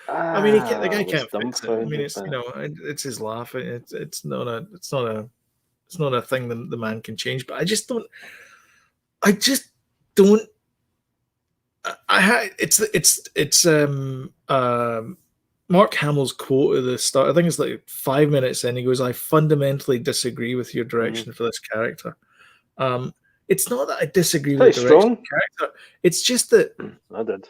I mean, the guy can't fix it. I mean, it's his laugh. It's not a thing that the man can change. But I just don't. It's Mark Hamill's quote at the start. I think it's like 5 minutes in. He goes, "I fundamentally disagree with your direction for this character." It's not that I disagree with the direction of the character. It's just that I did.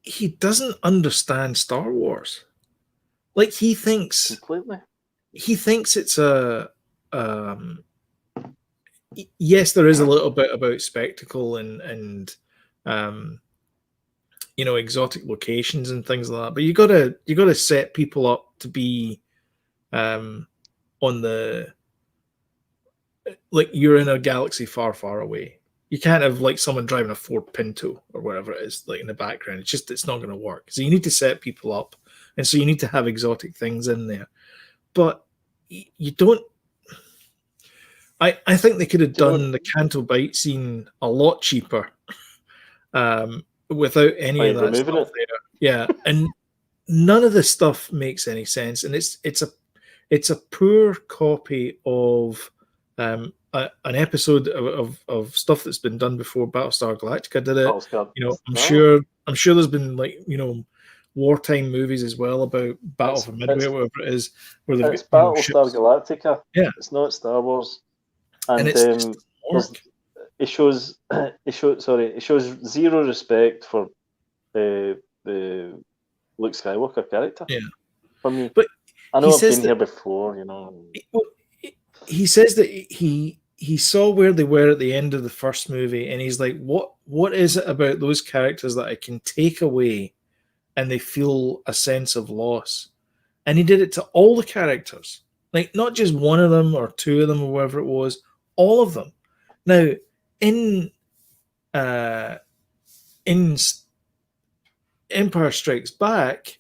He doesn't understand Star Wars. Like, he thinks it's a yes, there is a little bit about spectacle and exotic locations and things like that, but you gotta set people up to be on the, like, you're in a galaxy far, far away. You can't have, like, someone driving a Ford Pinto or whatever it is, like, in the background. It's not going to work. So you need to set people up, and so you need to have exotic things in there. But you don't. I think they could have done the Canto Bight scene a lot cheaper, without any of that stuff there. Yeah, and none of the stuff makes any sense, and it's a poor copy of an episode of stuff that's been done before. Battlestar Galactica did it. I'm sure there's been, like, wartime movies as well about Battle for Midway, whatever it is, where they've it's Battlestar Galactica. Yeah, it's not Star Wars, and it shows zero respect for the Luke Skywalker character. Yeah, for me, but I know I've been here before. He says that he saw where they were at the end of the first movie, and he's like, what is it about those characters that I can take away and they feel a sense of loss? And he did it to all the characters, like, not just one of them or two of them or whatever it was, all of them. Now, in Empire Strikes Back,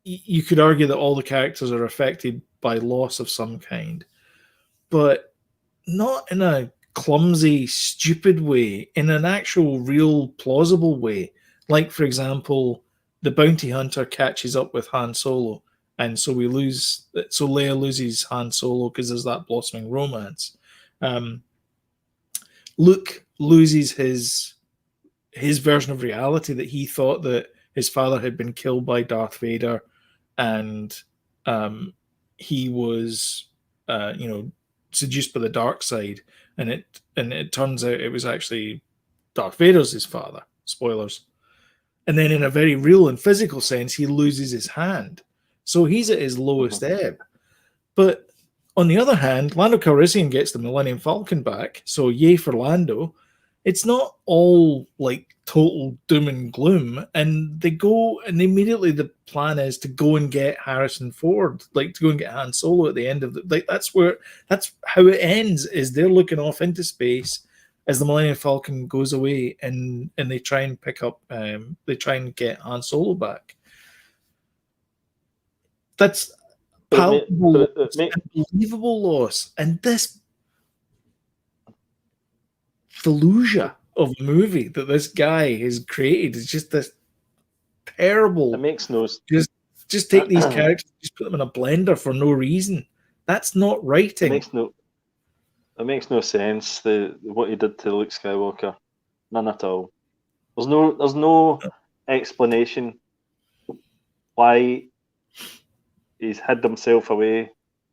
you could argue that all the characters are affected by loss of some kind, but not in a clumsy, stupid way, in an actual, real, plausible way. Like, for example, the bounty hunter catches up with Han Solo, and so Leia loses Han Solo because there's that blossoming romance. Luke loses his version of reality, that he thought that his father had been killed by Darth Vader, and he was seduced by the dark side, and it turns out it was actually Darth Vader's his father. Spoilers. And then, in a very real and physical sense, he loses his hand, so he's at his lowest ebb. But on the other hand, Lando Calrissian gets the Millennium Falcon back, so yay for Lando. It's not all, like, total doom and gloom, and they go, and immediately the plan is to go and get Harrison Ford, like, to go and get Han Solo at the end of that's how it ends, is they're looking off into space as the Millennium Falcon goes away, and they try and they try and get Han Solo back. That's palpable, unbelievable loss, and this delusion of a movie that this guy has created is just this terrible. It makes no just take these characters, just put them in a blender for no reason. That's not writing. It makes no sense. What he did to Luke Skywalker, none at all. There's no explanation why he's hid himself away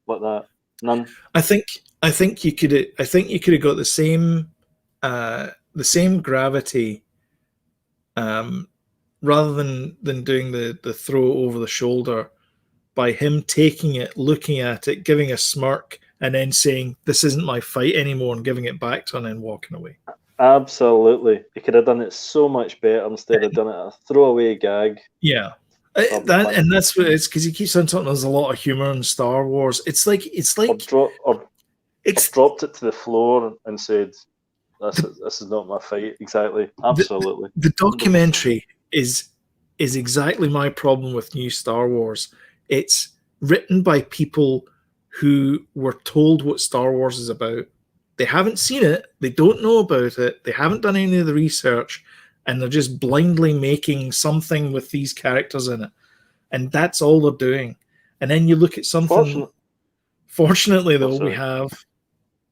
like that? None. I think you could have got the same gravity, rather than doing the throw over the shoulder, by him taking it, looking at it, giving a smirk, and then saying, "This isn't my fight anymore," and giving it back to him and then walking away. Absolutely. He could have done it so much better instead of done it a throwaway gag. Yeah. That's what it's, because he keeps on talking. There's a lot of humor in Star Wars. It's like dropped it to the floor and said, "This is not my fight." Exactly. Absolutely. The documentary is exactly my problem with new Star Wars. It's written by people who were told what Star Wars is about. They haven't seen it. They don't know about it. They haven't done any of the research, and they're just blindly making something with these characters in it. And that's all they're doing. And then you look at something. Fortunately, though, we have,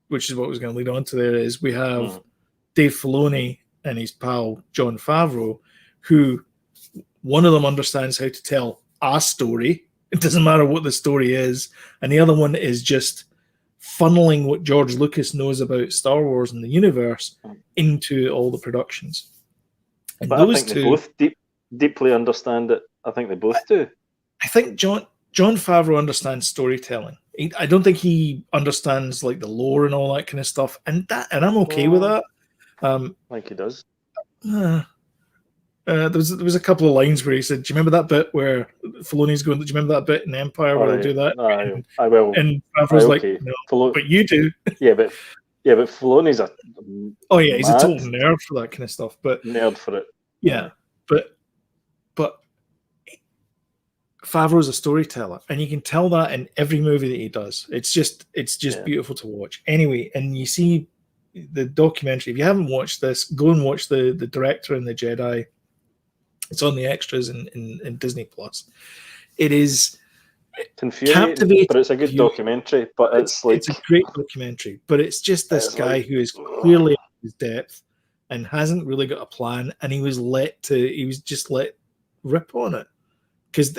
which is what was going to lead on to there, is we have Dave Filoni and his pal Jon Favreau, who one of them understands how to tell a story. It doesn't matter what the story is. And the other one is just funneling what George Lucas knows about Star Wars and the universe into all the productions. And but those they both deeply understand it. I think they both do. I think Jon Favreau understands storytelling. I don't think he understands like the lore and all that kind of stuff, and I'm okay with that. I think he does. There was a couple of lines where he said, "Do you remember that bit where Filoni's going? Do you remember that bit in Empire where they do that?" I will. And Favreau's like, "No, but you do." Yeah, but Filoni's a he's a total nerd for that kind of stuff. But nerd for it. Yeah, but Favreau's a storyteller, and you can tell that in every movie that he does. It's just beautiful to watch. Anyway, and you see the documentary. If you haven't watched this, go and watch the Director and the Jedi. It's on the extras in Disney Plus. It is captivating, but it's a good documentary. But it's a great documentary. But it's just this guy who is clearly at his depth and hasn't really got a plan, and he was just let rip on it. Because,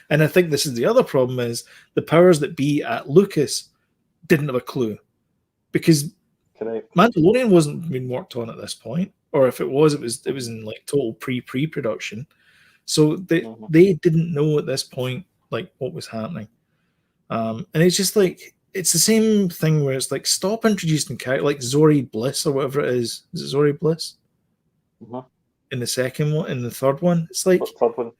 and I think this is the other problem, is the powers that be at Lucas didn't have a clue, because Mandalorian wasn't being worked on at this point, or if it was in like total pre-production. So they didn't know at this point like what was happening, and it's just like it's the same thing where it's like, stop introducing characters like Zori Bliss or whatever it is. Is it Zori Bliss? In the second one, in the third one, it's like third one.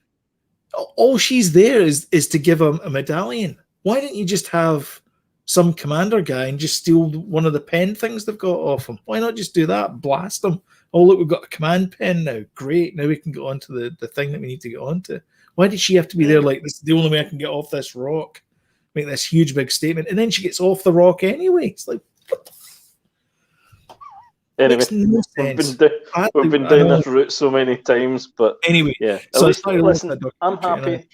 All she's there is to give him a medallion. Why didn't you just have some commander guy and just steal one of the pen things they've got off him? Why not just do that? Blast them. Oh, look, we've got a command pen now. Great. Now we can get onto the thing that we need to get onto. Why did she have to be there like, this is the only way I can get off this rock? Make this huge big statement. And then she gets off the rock anyway. It's like, what the Anyway, no we've been down this route so many times, but anyway, yeah. Listen, I'm happy.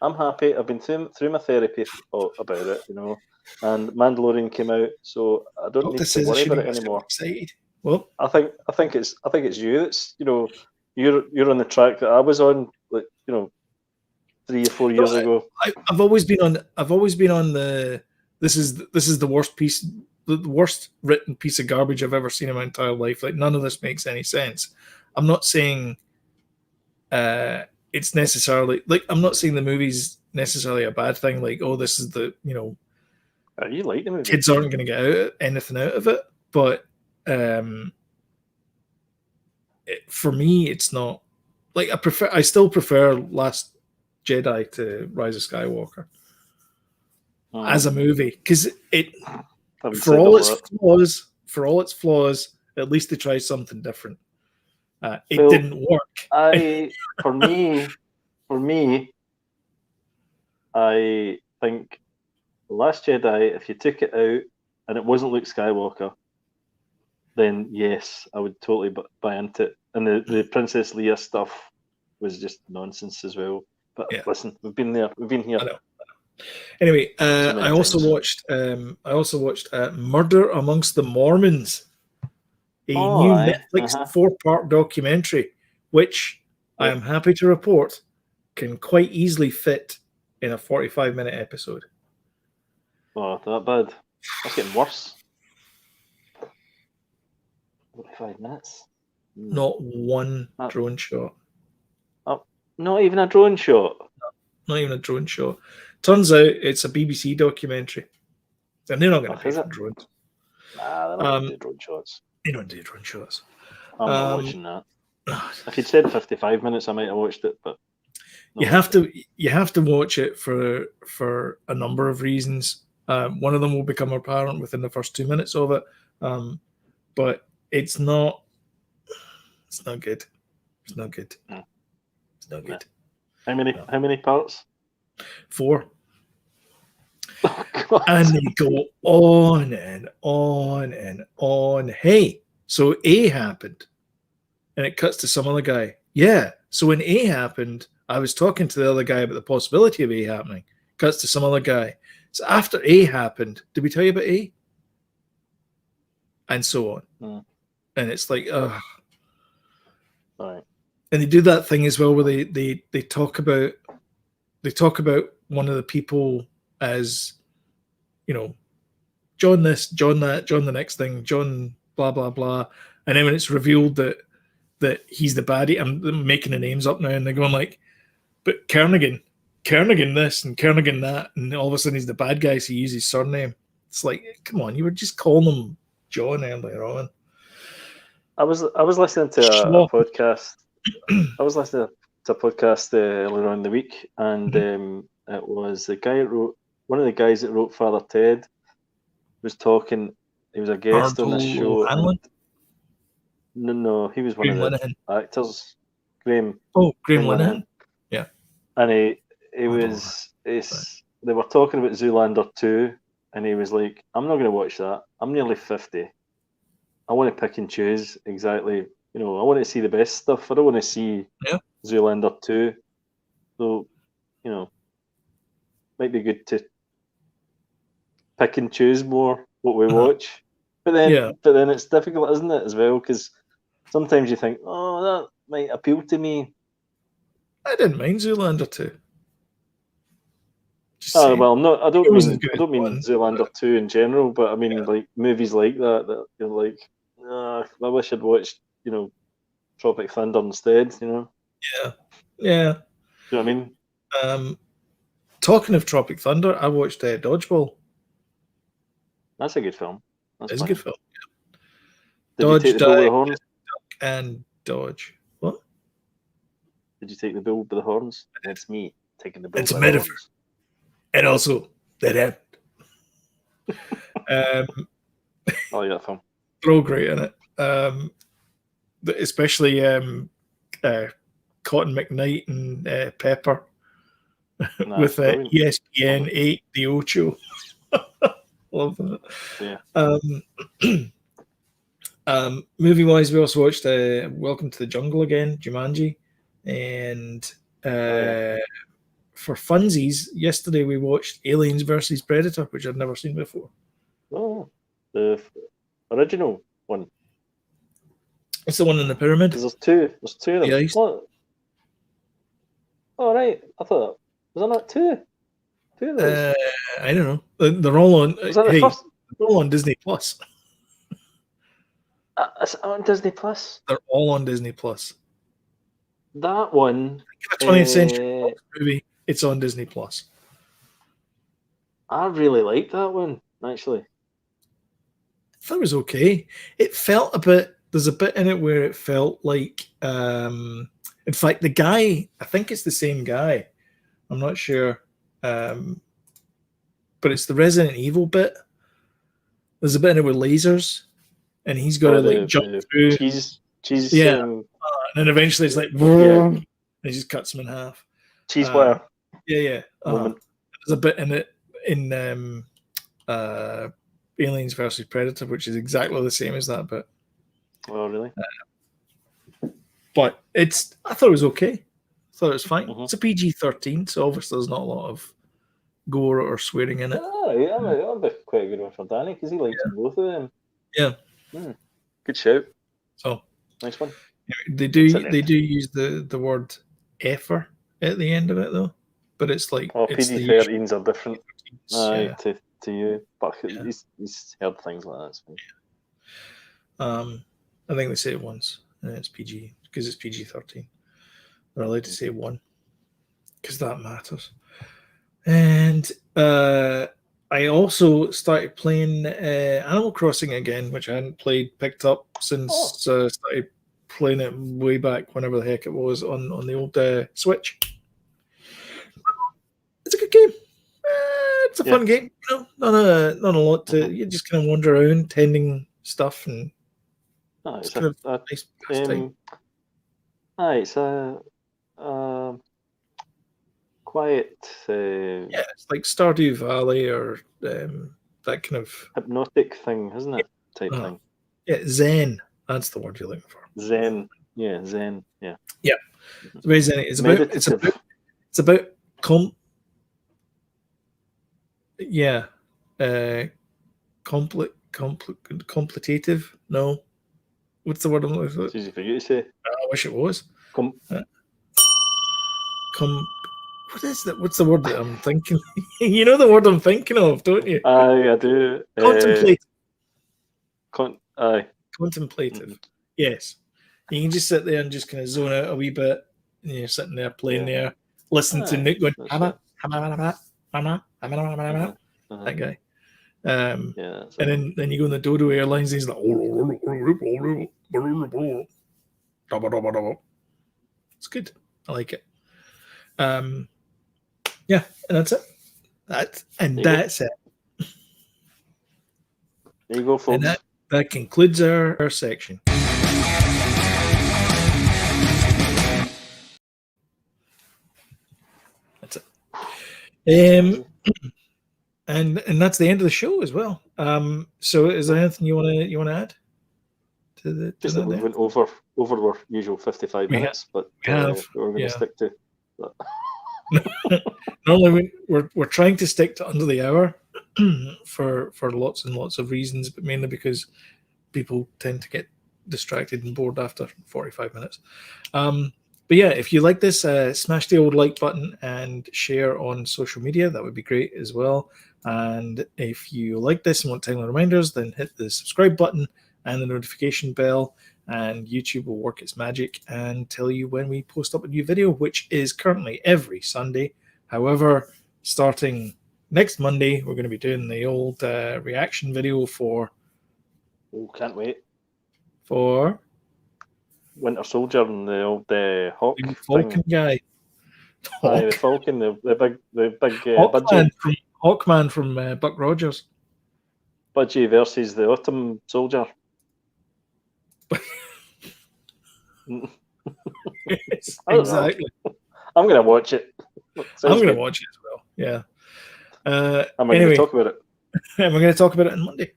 I'm happy. I've been through my therapy about it, and Mandalorian came out, so I don't need to worry about it anymore. Excited. Well, I think it's you. It's you're on the track that I was on, like 3 or 4 years ago. I've always been on the this is the worst piece. The worst written piece of garbage I've ever seen in my entire life. Like, none of this makes any sense. I'm not saying it's necessarily like, I'm not saying the movie's necessarily a bad thing. Like, oh, this is the you like the movie. Kids aren't going to get anything out of it. But for me, it's not like I still prefer Last Jedi to Rise of Skywalker as a movie, because for all its flaws, at least they tried something different. It didn't work. For me, I think The Last Jedi, if you took it out and it wasn't Luke Skywalker, then yes, I would totally buy into it. And the Princess Leia stuff was just nonsense as well. But listen, we've been there. We've been here. I know. Anyway, I also watched Murder Amongst the Mormons, a new Netflix 4-part documentary, which I am happy to report can quite easily fit in a 45-minute episode. Oh, that bad. That's getting worse. 45 minutes? Not one drone shot. Oh, not even a drone shot? Not even a drone shot. Turns out it's a BBC documentary. And they're not going to pay for drones. Nah, they're not going to do drone shots. They don't do drone shots. I'm not watching that. If you'd said 55 minutes, I might have watched it, but you have to watch it for a number of reasons. One of them will become apparent within the first 2 minutes of it, but it's not good. It's not good. It's not good. How many parts? 4. Oh, God. And they go on and on and on. Hey, so A happened, and it cuts to some other guy. Yeah, so when A happened, I was talking to the other guy about the possibility of A happening. Cuts to some other guy. So after A happened, did we tell you about A? And so on. And it's like, ugh. All right. And they do that thing as well where they talk about one of the people as, John this, John that, John the next thing, John blah blah blah. And then when it's revealed that he's the baddie, I'm making the names up now, and they're going like, but Kernigan this and Kernigan that, and all of a sudden he's the bad guy, so he uses his surname. It's like, come on, you were just calling him John earlier on. I was listening to a podcast. I was listening to a podcast earlier on in the week, and it was the guy that wrote, one of the guys that wrote Father Ted was talking. He was a guest on this show. No, he was one of the actors. Graham Linehan. Yeah. And he was. They were talking about Zoolander 2, and he was like, "I'm not going to watch that. I'm nearly 50. I want to pick and choose exactly. I want to see the best stuff. I don't want to see Zoolander 2. So, might be good to pick and choose more what we watch. But then it's difficult, isn't it, as well? Because sometimes you think, oh, that might appeal to me. I didn't mind Zoolander 2. Well, I don't mean Zoolander 2 in general, but I mean like movies like that you're like, I wish I'd watched, Tropic Thunder instead, Yeah. Do you know what I mean? Talking of Tropic Thunder, I watched Dodgeball. That's a good film. It's a good film. Yeah. Did you take the bull by the horns? And Dodge. What? Did you take the bull by the horns? It's me taking the bull by the metaphor. Horns. And also, that happened. I like that film. They're all great in it. Especially Cotton McKnight and Pepper with ESPN 8 The Ocho. Love that. Yeah. Movie-wise, we also watched Welcome to the Jungle again, Jumanji. And for funsies, yesterday we watched Aliens versus Predator, which I'd never seen before. Oh, the original one. It's the one in the pyramid. There's two of them. Yeah, oh, right. I thought, was there not two? Two of those? I don't know. They're all on. Was that the first? They're all on Disney Plus. It's on Disney Plus. They're all on Disney Plus. That one. A 20th Century movie. It's on Disney Plus. I really liked that one, actually. I thought it was okay. It felt a bit. There's a bit in it where it felt like. In fact, the guy. I think it's the same guy. I'm not sure. But it's the Resident Evil bit. There's a bit in it with lasers, and he's got to jump through. Cheese. And then eventually it's like, and he just cuts him in half. Cheese wire. Yeah. There's a bit in it in Aliens versus Predator, which is exactly the same as that bit. Oh, really? But I thought it was okay. I thought it was fine. It's a PG-13, so obviously there's not a lot of gore or swearing in it. Oh, yeah, that'd be quite a good one for Danny, because he likes both of them. Yeah. Good shout. So nice one. They do use the word effer at the end of it, though. But it's like PG-13s are different. To you, but he's heard things like that. I think they say it once, and it's PG because it's PG-13. They're allowed to say one because that matters. And I also started playing Animal Crossing again, which I hadn't picked up since I started playing it way back whenever the heck it was on the old Switch. It's a good game. It's a fun game. You know, not a lot to. You just kind of wander around tending stuff, and it's kind of nice pastime. It's a quiet. It's like Stardew Valley or that kind of hypnotic thing, isn't it? Type thing. Yeah, Zen. That's the word you're looking for. Zen. Yeah, Zen. Yeah. Yeah. It's very Zen. It's about contemplative. No. What's the word I'm looking for? It's easy for you to say. I wish it was. What is that? What's the word that I'm thinking? You know the word I'm thinking of, don't you? I do. Contemplative. Contemplative. Mm-hmm. Yes. You can just sit there and just kind of zone out a wee bit. And you're sitting there playing there, listening to Nick going, that guy. And then you go on the Dodo Airlines and he's like, it's good. I like it. Yeah, and that's it. That's it. There you go, folks. And that concludes our section. That's it. And that's the end of the show as well. So is there anything you want to add to the? Just that we went over our usual 55 minutes, but we're going to stick to that. Normally we're trying to stick to under the hour for lots and lots of reasons, but mainly because people tend to get distracted and bored after 45 minutes. But yeah, if you like this, smash the old like button and share on social media. That would be great as well. And if you like this and want timely reminders, then hit the subscribe button and the notification bell, and YouTube will work its magic and tell you when we post up a new video, which is currently every Sunday. However, starting next Monday, we're going to be doing the old reaction video for... Oh, can't wait. For... Winter Soldier and the old Hawk Falcon thing. Guy. The Falcon, the big budgie. Hawkman from Buck Rogers. Budgie versus the Autumn Soldier. Yes, exactly. I'm going to watch it. I'm going to watch it as well. Yeah. Am I going to talk about it? We're going to talk about it on Monday.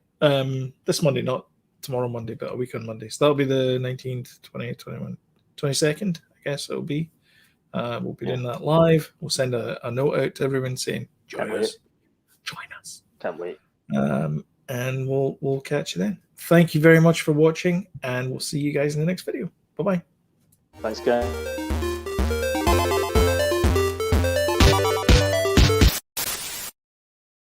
This Monday, not tomorrow Monday, but a week on Monday. So that'll be the 19th, 20th, 21st, 22nd, I guess it'll be. We'll be doing that live. We'll send a note out to everyone saying, join us. Can't wait. And we'll catch you then. Thank you very much for watching, and we'll see you guys in the next video. Bye-bye. Thanks, guys.